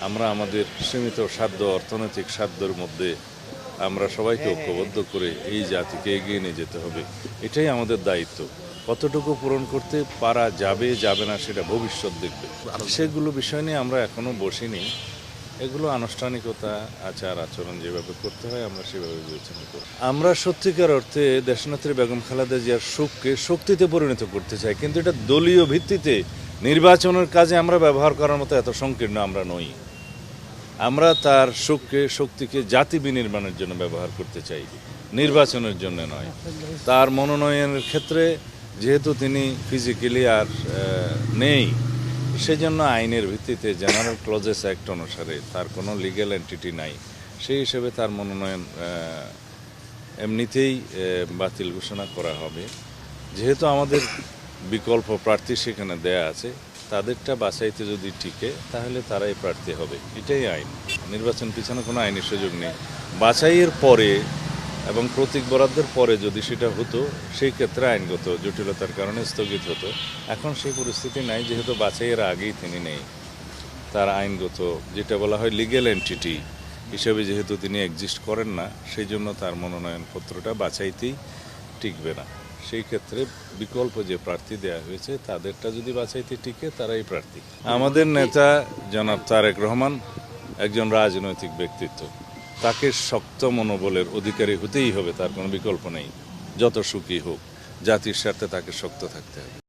আমরা আমাদের সীমিত সাধ্য অর্থনৈতিক সাধ্যের মধ্যে আমরা সবাইকে ঐক্যবদ্ধ করে এই জাতিকে এগিয়ে নিয়ে যেতে হবে। এটাই আমাদের দায়িত্ব। কতটুকু পূরণ করতে পারা যাবে যাবে না সেটা ভবিষ্যৎ দেখবে। সেগুলো বিষয় নিয়ে আমরা এখনো বসিনি। এগুলো আনুষ্ঠানিকতা, আচার আচরণ যেভাবে করতে হয় আমরা সেভাবে বিবেচনা করি। আমরা সত্যিকার অর্থে দেশনেত্রী বেগম খালেদা জিয়ার সুখকে শক্তিতে পরিণত করতে চাই, কিন্তু এটা দলীয় ভিত্তিতে নির্বাচনের কাজে আমরা ব্যবহার করার মতো এত সংকীর্ণ আমরা নই। আমরা তার সুখকে শক্তিকে জাতি বিনির্মাণের জন্য ব্যবহার করতে চাই, নির্বাচনের জন্য নয়। তার মনোনয়নের ক্ষেত্রে যেহেতু তিনি ফিজিক্যালি আর নেই, সেজন্য আইনের ভিত্তিতে জেনারেল ক্লজেস অ্যাক্ট অনুসারে তার কোনো লিগ্যাল এন্টিটি নাই। সেই হিসেবে তার মনোনয়ন এমনিতেই বাতিল ঘোষণা করা হবে। যেহেতু আমাদের বিকল্প প্রার্থী সেখানে দেয়া আছে, তাদেরটা বাছাইতে যদি টিকে তাহলে তারাই প্রার্থী হবে। এটাই আইন। নির্বাচন পিছনে কোনো আইনের সুযোগ নেই। বাছাইয়ের পরে এবং প্রতীক বরাদ্দের পরে যদি সেটা হতো, সেই ক্ষেত্রে আইনগত জটিলতার কারণে স্থগিত হতো। এখন সেই পরিস্থিতি নাই, যেহেতু বাছাইয়ের আগেই তিনি নেই। তার আইনগত যেটা বলা হয় লিগ্যাল এন্টিটি হিসেবে যেহেতু তিনি এক্সিস্ট করেন না, সেই জন্য তার মনোনয়নপত্রটা বাছাইতেই টিকবে না। সেই ক্ষেত্রে বিকল্প যে প্রার্থী দেওয়া হয়েছে তাদেরটা যদি বাছাইতে টিকে তারাই প্রার্থী। আমাদের নেতা জনাব তারেক রহমান একজন রাজনৈতিক ব্যক্তিত্ব। তাকে শক্ত মনোবলের অধিকারী হতেই হবে, তার কোনো বিকল্প নেই। যত সুখী হোক, জাতির স্বার্থে তাকে শক্ত থাকতে হবে।